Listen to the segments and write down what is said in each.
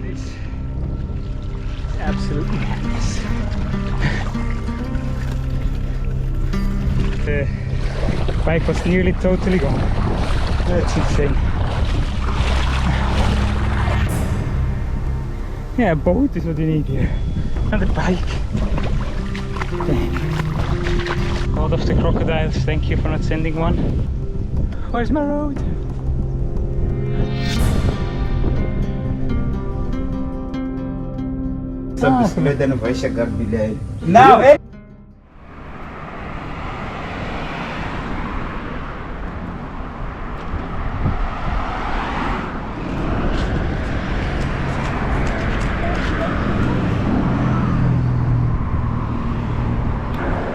This is absolutely madness. The bike was nearly totally gone. That's insane. Yeah, a boat is what you need here. And a bike. God of the crocodiles, thank you for not sending one. Where's my road? Sa bicicleta não vai chegar Bilene. Não, é.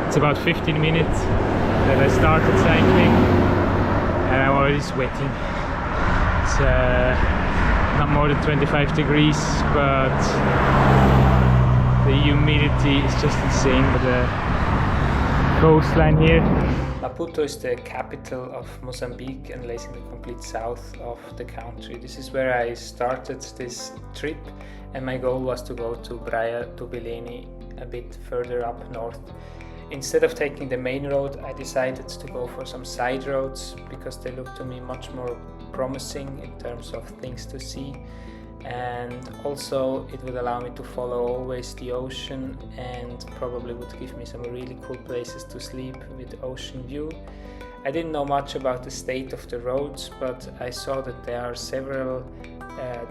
It's about 15 minutes that I started cycling and I'm already sweating. It's not more than 25 degrees, but the humidity is just insane with the coastline here. Maputo is the capital of Mozambique and lays in the complete south of the country. This is where I started this trip, and my goal was to go to Praia to Bilene, a bit further up north. Instead of taking the main road, I decided to go for some side roads because they look to me much more promising in terms of things to see, and also it would allow me to follow always the ocean and probably would give me some really cool places to sleep with ocean view. I didn't know much about the state of the roads, but I saw that there are several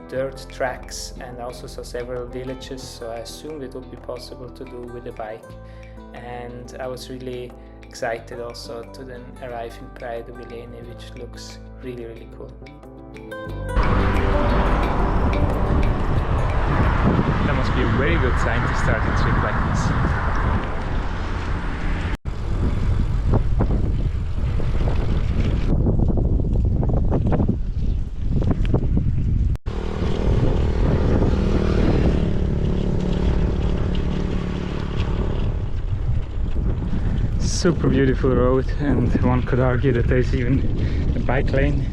dirt tracks and also saw several villages, so I assumed it would be possible to do with a bike. And I was really excited also to then arrive in Praia de Bilene, which looks really cool. That must be a very good sign to start a trip like this. Super beautiful road, and one could argue that there's even a bike lane.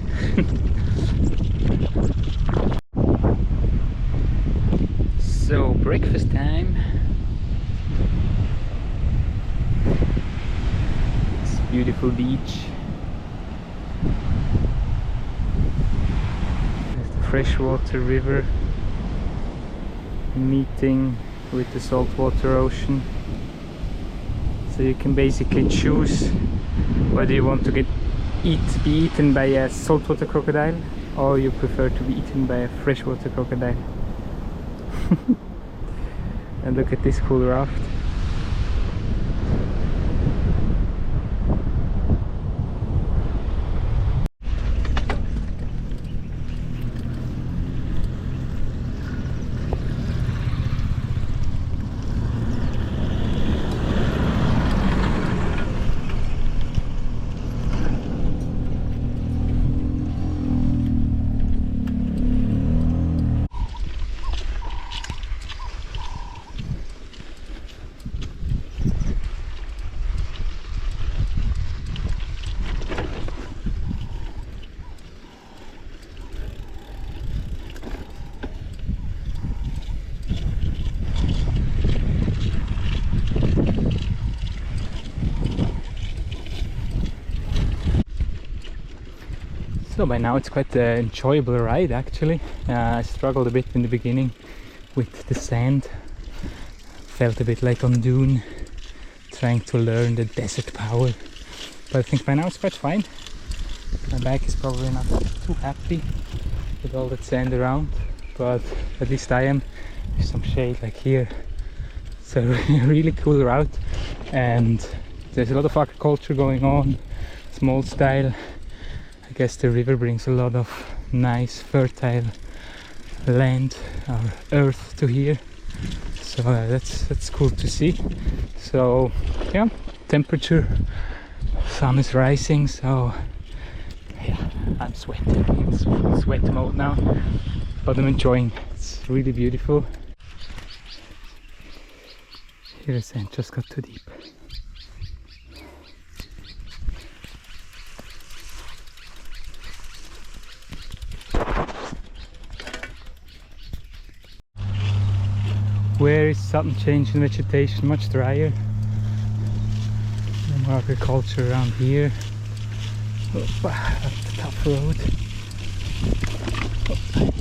So breakfast time. It's a beautiful beach. There's the freshwater river meeting with the saltwater ocean. So you can basically choose whether you want to be eaten by a saltwater crocodile or you prefer to be eaten by a freshwater crocodile. And look at this cool raft. So by now it's quite an enjoyable ride actually. I struggled a bit in the beginning with the sand. Felt a bit like on dune, trying to learn the desert power. But I think by now it's quite fine. My bike is probably not too happy with all that sand around, but at least I am. There's some shade like here. It's a really cool route, and there's a lot of agriculture going on, small style. I guess the river brings a lot of nice fertile land or earth to here, so that's cool to see. So yeah, temperature, sun is rising, so yeah, I'm sweating. It's full sweat mode now, but I'm enjoying. It's really beautiful. Here the sand just got too deep. Where is sudden change in vegetation, much drier. No more agriculture around here. Opa, that's a tough road. Opa.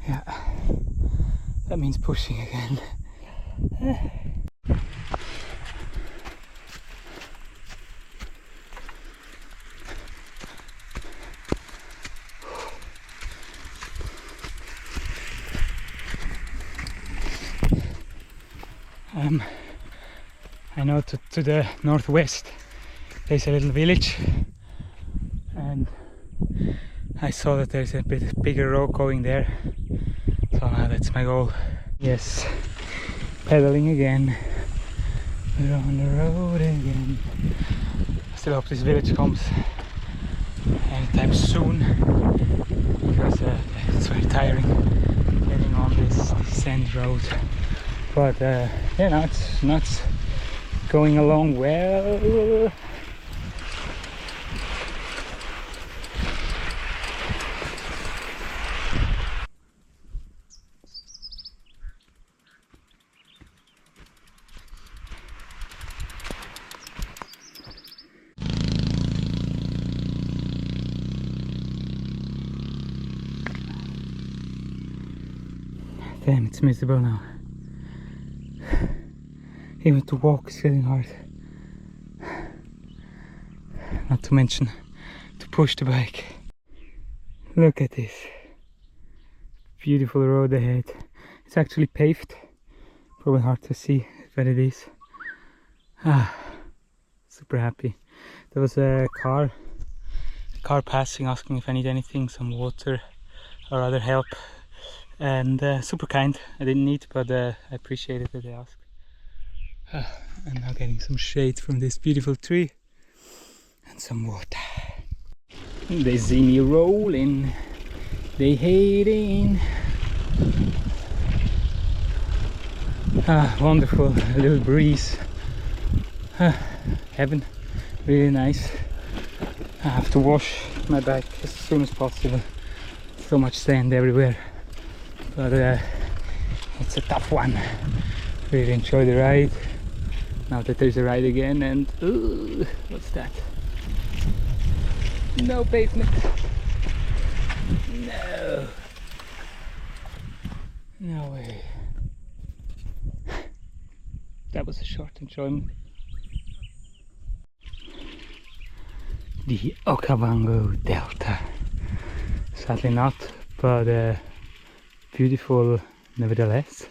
Yeah, that means pushing again. I know to the northwest there's a little village, and I saw that there's a bit bigger road going there, so now that's my goal. Yes, pedaling again. We're on the road again. I still hope this village comes anytime soon, because it's very tiring getting on this sand road. But yeah, now it's going along well. Damn, it's miserable now. Even to walk is getting hard. Not to mention to push the bike. Look at this. Beautiful road ahead. It's actually paved. Probably hard to see, but it is. Super happy. There was a car passing, asking if I need anything, some water or other help. And super kind. I didn't need, but I appreciated that they asked. I'm now getting some shade from this beautiful tree and some water. They see me rolling, they hating. Wonderful, a little breeze. Heaven, really nice. I have to wash my bike as soon as possible. So much sand everywhere, but it's a tough one. Really enjoy the ride. Now that there's a ride again, and what's that? No pavement. No. No way. That was a short enjoyment. The Okavango Delta. Sadly not, but beautiful nevertheless.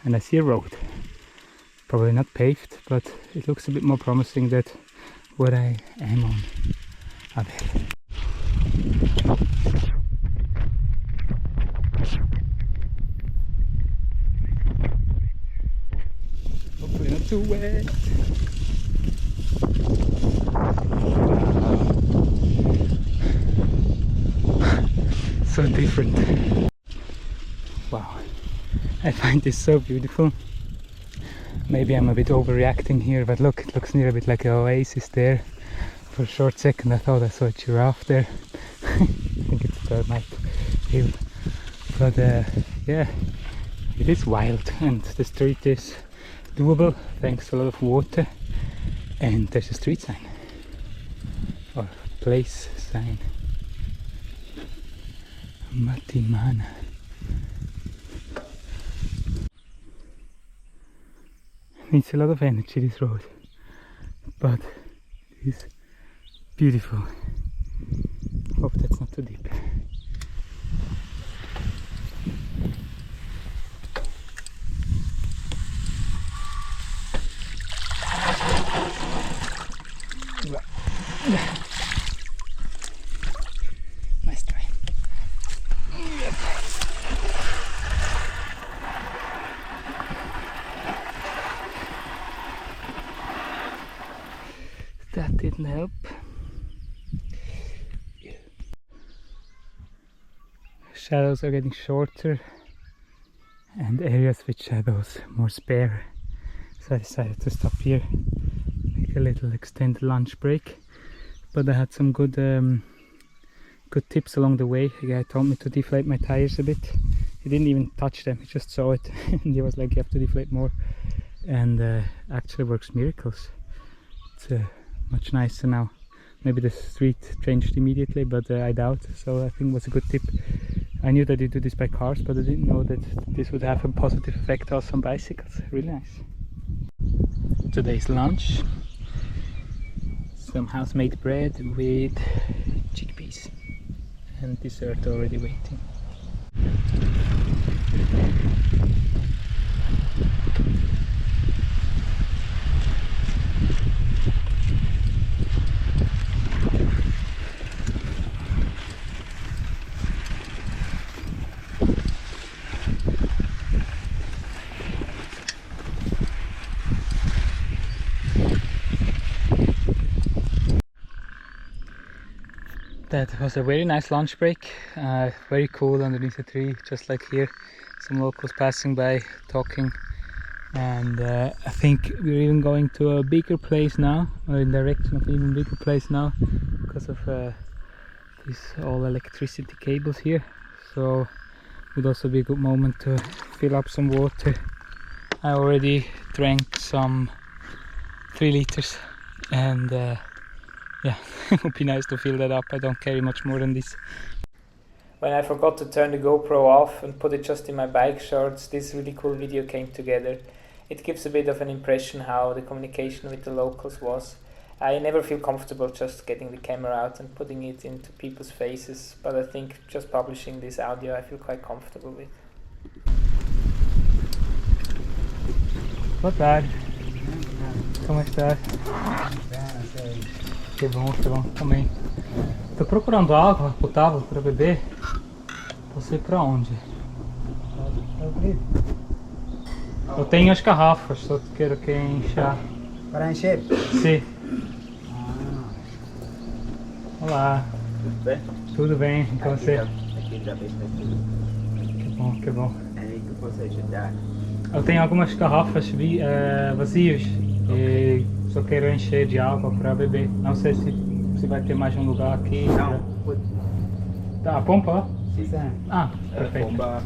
And I see a road. Probably not paved, but it looks a bit more promising than what I am on. A ver. Hopefully not too wet. So different. Wow, I find this so beautiful. Maybe I'm a bit overreacting here, but look, it looks near a bit like an oasis there. For a short second I thought I saw a giraffe there. I think it's the night hill. But yeah, it is wild, and the street is doable thanks to a lot of water. And there's a street sign, or place sign. Matimana. Needs a lot of energy, this road, but it is beautiful. Hope that's not too deep. Nice try. That didn't help. Shadows are getting shorter, and areas which are those more spare. So I decided to stop here, make a little extended lunch break. But I had some good good tips along the way. The guy told me to deflate my tires a bit. He didn't even touch them, he just saw it and he was like, you have to deflate more, and actually works miracles. It's much nicer now. Maybe the street changed immediately, but I doubt, so I think it was a good tip. I knew that you do this by cars, but I didn't know that this would have a positive effect also on bicycles. Really nice. Today's lunch, some house-made bread with chickpeas, and dessert already waiting. That was a very nice lunch break, very cool underneath a tree, just like here. Some locals passing by, talking, and I think we're even going to a bigger place now, or in direction of an even bigger place now, because of these all electricity cables here. So it would also be a good moment to fill up some water. I already drank some 3 liters, and yeah, it would be nice to fill that up. I don't carry much more than this. When I forgot to turn the GoPro off and put it just in my bike shorts, this really cool video came together. It gives a bit of an impression how the communication with the locals was. I never feel comfortable just getting the camera out and putting it into people's faces, but I think just publishing this audio I feel quite comfortable with. Boa tarde. Como está? Que bom também. Tô procurando água potável para beber. Você para onde? Eu tenho as garrafas, só quero que encher. Para encher? Sim. Olá. Tudo bem? Tudo bem, com você? Aqui já vem tudo. Que bom, que bom. É aí que eu posso ajudar. Eu tenho algumas garrafas vazias e só quero encher de água para beber. Não sei se vai ter mais um lugar aqui. Não, Tá, a pompa? sim. Ah, perfeito. Bomba.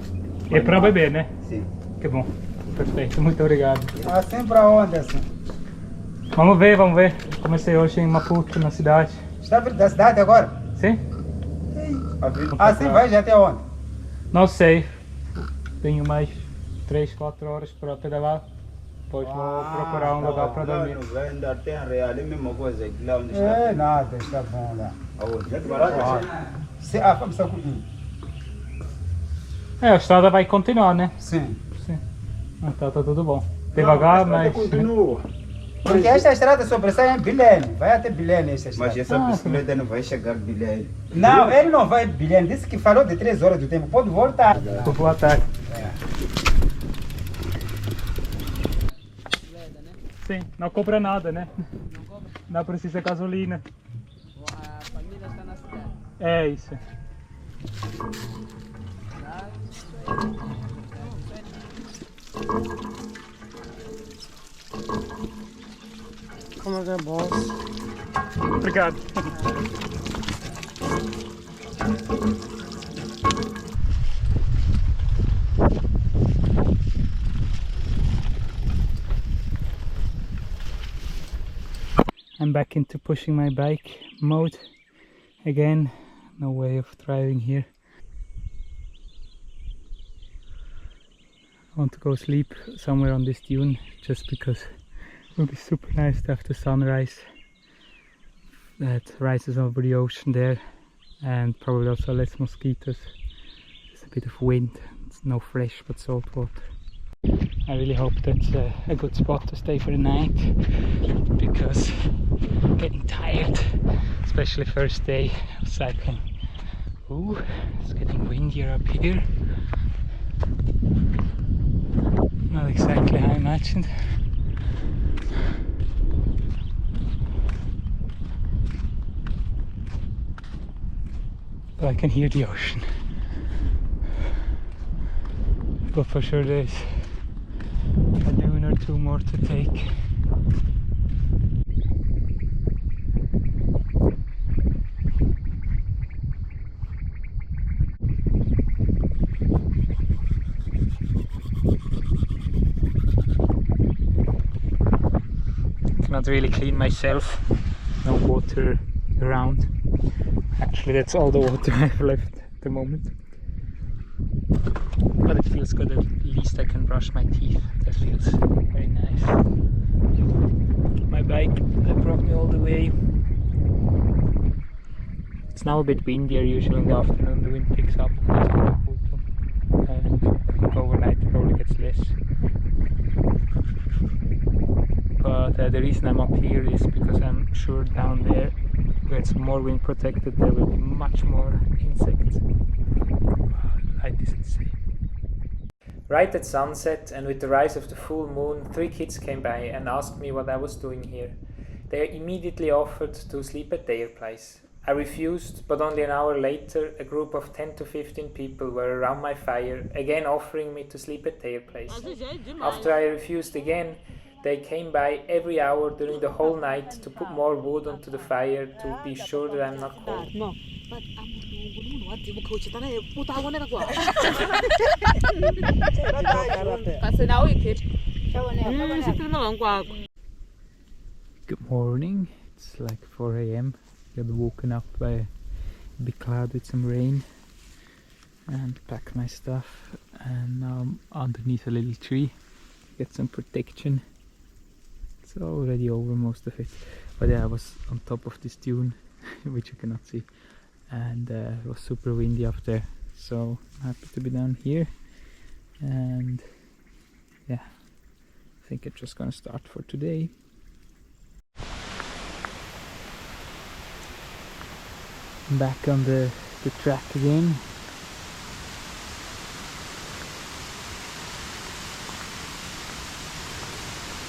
É para beber, né? Sim. Que bom. Perfeito, muito obrigado. Assim para onde assim? Vamos ver, vamos ver. Comecei hoje em Maputo, na cidade. Está vindo da cidade agora? Sim? Assim vai já até onde? Não sei. Tenho mais 3, 4 horas para pedalar. Depois vou procurar um lugar para dormir. Não vai andar até real, é a mesma coisa que lá onde está. É nada, está bom lá. Aonde? É barato? Vamos só É, a estrada vai continuar, né? Sim. Sim. Então tá tudo bom. Devagar, mas... Continua. Porque esta estrada sobressai em Bilene. Vai até Bilene esta estrada. Mas essa bicicleta não vai chegar Bilene. Não, ele não vai Bilene. Disse que falou de 3 horas do tempo. Pode voltar. Boa tarde. Sim, não cobra nada, né? Não cobra? Não precisa gasolina. A família está na cidade. É isso. Como é que é bom? Obrigado. I'm back into pushing my bike mode again. No way of driving here. I want to go sleep somewhere on this dune just because it will be super nice to have the sunrise that rises over the ocean there, and probably also less mosquitoes. There's a bit of wind. It's no fresh but salt water. I really hope that's a good spot to stay for the night, because I'm getting tired, especially first day of cycling. Ooh, it's getting windier up here. Not exactly how I imagined. But I can hear the ocean. but for sure there's a dune or two more to take. Cannot really clean myself, no water around. Actually, that's all the water I have left at the moment. But it feels good, at least I can brush my teeth. That feels very nice. My bike, that brought me all the way. It's now a bit windier, usually in the afternoon the wind picks up in Maputo, and I think overnight it probably gets less. But the reason I'm up here is because I'm sure down there, where it's more wind protected, there will be much more insects. Light is insane. Right at sunset and with the rise of the full moon, 3 kids came by and asked me what I was doing here. They immediately offered to sleep at their place. I refused, but only an hour later a group of 10 to 15 people were around my fire, again offering me to sleep at their place. After I refused again, they came by every hour during the whole night to put more wood onto the fire to be sure that I'm not cold. Good morning, it's like 4 AM. Got woken up by a big cloud with some rain and packed my stuff, and now I'm underneath a little tree, get some protection. It's already over most of it, but yeah, I was on top of this dune which you cannot see, and it was super windy up there, so I'm happy to be down here. And yeah, I think I'm just gonna start for today. Back on the track again.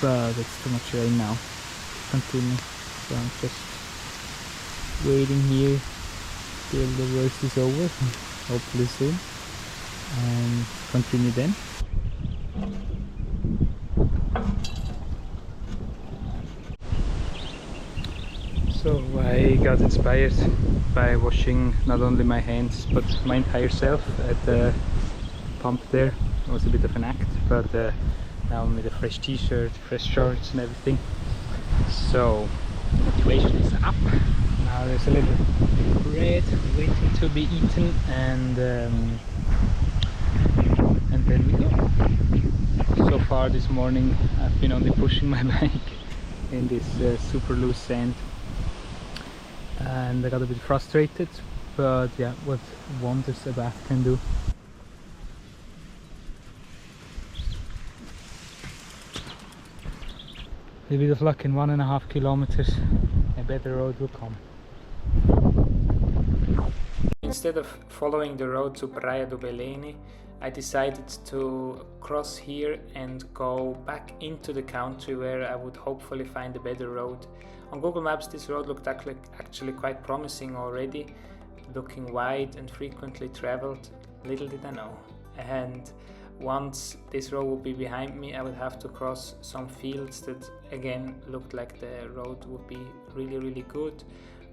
But it's too much rain now to continue, so I'm just waiting here till the worst is over, hopefully soon, and continue then. So I got inspired by washing not only my hands but my entire self at the pump there. It was a bit of an act, but now I'm with a fresh t-shirt, fresh shorts and everything. So motivation is up. Now there's a little bread waiting to be eaten, and then we go. So far this morning I've been only pushing my bike in this super loose sand, and I got a bit frustrated, but yeah, what wonders a bath can do. A bit of luck, in 1.5 kilometers a better road will come. Instead of following the road to Praia do Bilene, I decided to cross here and go back into the country where I would hopefully find a better road. On Google Maps this road looked actually quite promising already, looking wide and frequently traveled. Little did I know. And once this road would be behind me, I would have to cross some fields that again looked like the road would be really good.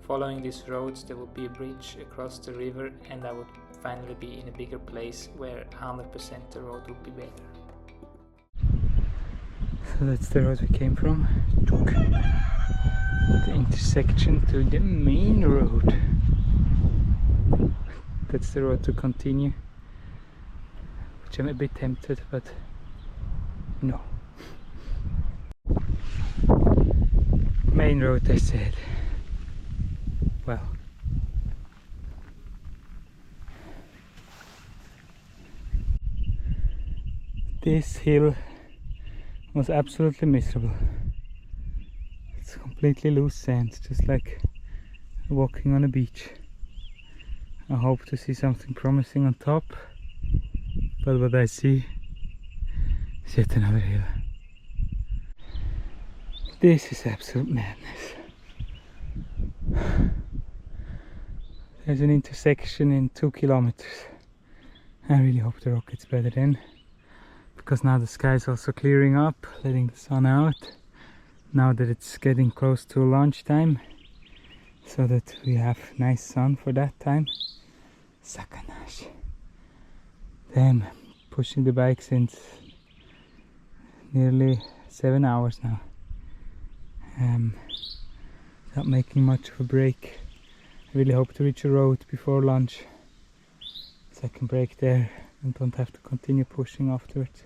Following these roads there would be a bridge across the river, and I would finally be in a bigger place where 100% the road would be better. So that's the road we came from. Took the intersection to the main road. That's the road to continue, which I'm a bit tempted, but no. Main road, I said. Well, this hill was absolutely miserable. It's completely loose sand, just like walking on a beach. I hope to see something promising on top, but what I see is yet another hill. This is absolute madness. There's an intersection in 2 kilometers. I really hope the road gets better then. because now the sky is also clearing up, letting the sun out. Now that it's getting close to lunchtime, so that we have nice sun for that time. Sakanash. Damn, pushing the bike since nearly 7 hours now. Without making much of a break. I really hope to reach a road before lunch, so I can break there and don't have to continue pushing afterwards.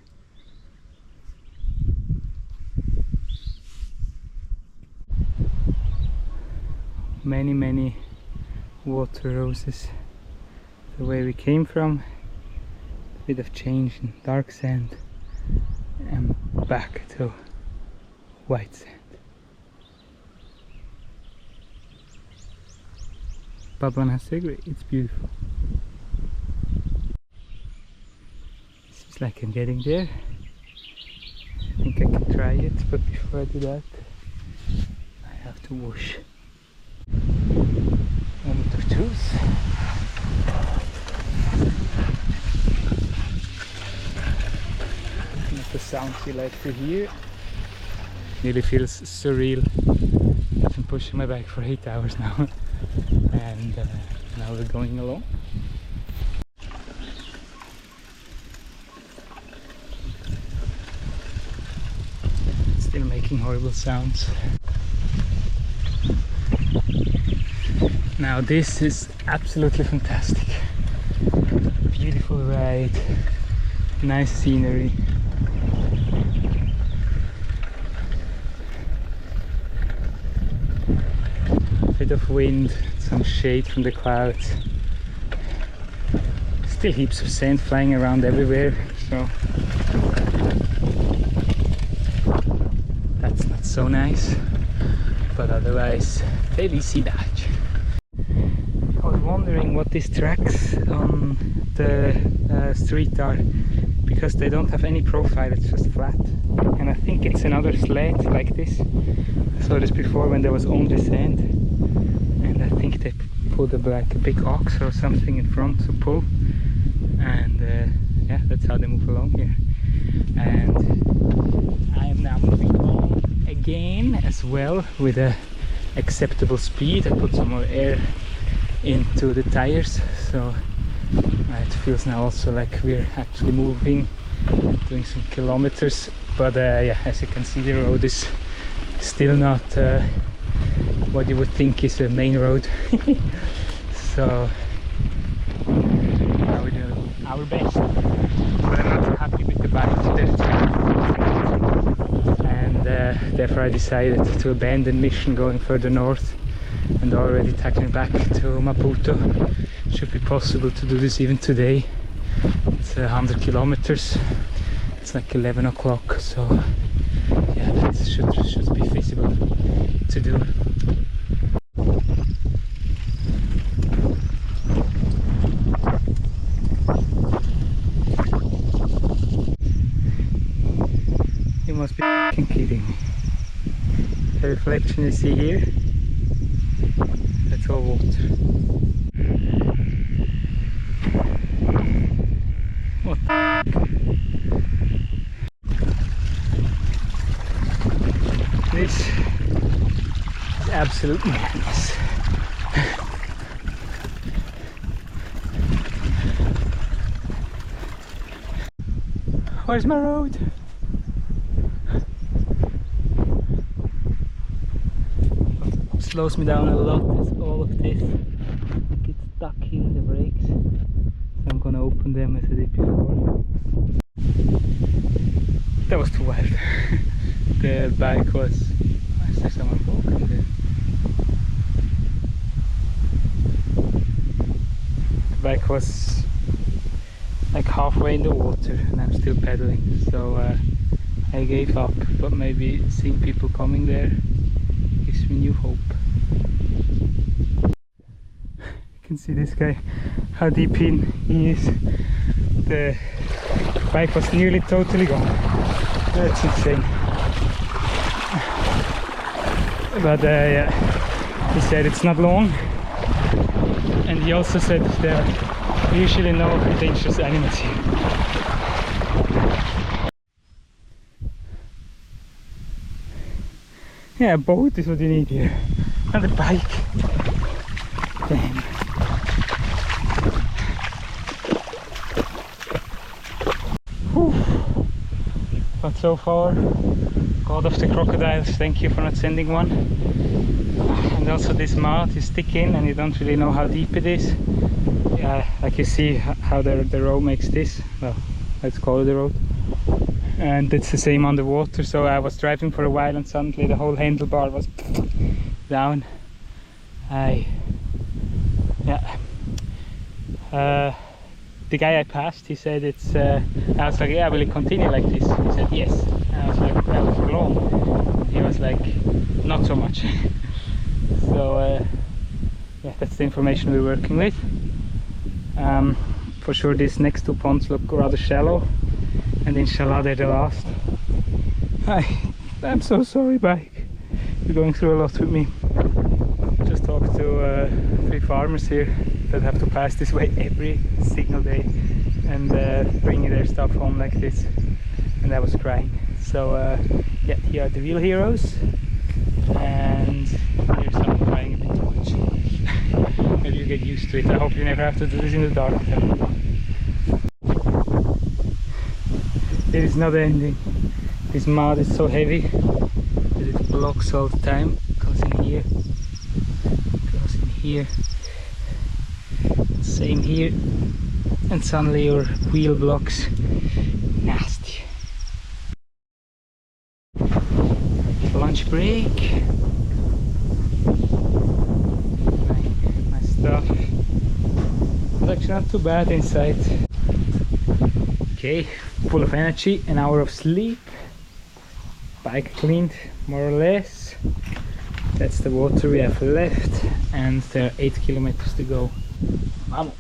Many water roses the way we came from. A bit of change in dark sand and back to white sand. Pablana Segre, it's beautiful. Seems like I'm getting there. I think I can try it, but before I do that, I have to wash. Moment of truth. Not the sounds you like to hear. Nearly feels surreal. I've been pushing my bike for 8 hours now. And now we're going along. Still making horrible sounds. Now this is absolutely fantastic. Beautiful ride, nice scenery. Bit of wind, some shade from the clouds. Still heaps of sand flying around everywhere, so that's not so nice, but otherwise felicidade. I was wondering what these tracks on the street are, because they don't have any profile, it's just flat, and I think it's another sled like this. I saw this before when there was only sand, and I think they put a big ox or something in front to pull, and yeah, that's how they move along here. And I am now moving on again as well with a acceptable speed. I put some more air into the tires, so it feels now also like we're actually moving, doing some kilometers. But yeah, as you can see, the road is still not what you would think is a main road. So now we're doing our best, but I'm not happy with the bike today, and therefore I decided to abandon mission going further north and already tackling back to Maputo. Should be possible to do this even today. It's 100 kilometers. It's like 11 o'clock, so yeah, that should be feasible to do. You must be f***ing kidding me. The reflection you see here, that's all water. What the f***? This is absolute madness. Where's my road? What slows me down a lot is all of this. I get stuck here in the brakes, so I'm gonna open them as I did before. That was too wild. The bike was... Is there someone walking there? The bike was like halfway in the water and I'm still pedaling, so I gave up, but maybe seeing people coming there gives me new hope. You can see this guy, how deep in he is. The bike was nearly totally gone. That's insane. But yeah, he said it's not long, and he also said there are usually no dangerous animals here. Yeah, a boat is what you need here. Not a bike. Damn. Whew. But so far, God of the crocodiles, thank you for not sending one. And also this mud is thick in and you don't really know how deep it is. Yeah, like you see how the road makes this. Well, let's call it the road. And it's the same underwater, so I was driving for a while and suddenly the whole handlebar was down. The guy I passed, he said it's I was like, yeah, will it continue like this? He said yes. And I was like, well, for long. He was like, not so much. So yeah, that's the information we're working with. For sure these next two ponds look rather shallow, and inshallah they're the last. I'm so sorry, bike. You're going through a lot with me. Just talked to 3 farmers here that have to pass this way every single day and bring their stuff home like this, and I was crying. So yeah, here are the real heroes, and here's some crying a bit too much. Maybe you get used to it. I hope you never have to do this in the dark though. It is not ending. This mud is so heavy that it blocks all the time. Goes in here, goes in here, same here, and suddenly your wheel blocks. Nasty. Lunch break. My stuff. It's actually not too bad inside. Okay, full of energy, an hour of sleep. Bike cleaned more or less. That's the water we have left, and there are 8 kilometers to go. Vamos!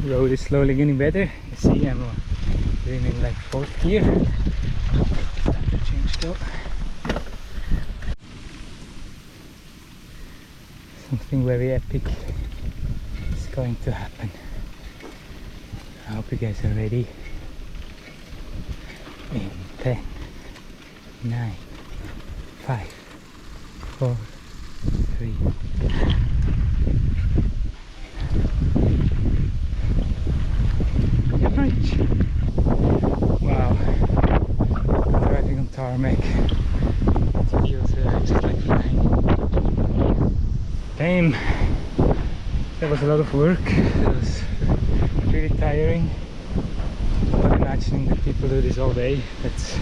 The road is slowly getting better. You see, I'm doing in like 4th gear. Time to change though. Something very epic is going to happen. I hope you guys are ready. In 10, 9, 5, 4, 3. Right. Wow. Driving on tarmac. It feels just like flying. Damn. That was a lot of work. It was really tiring. But imagining that people do this all day, that's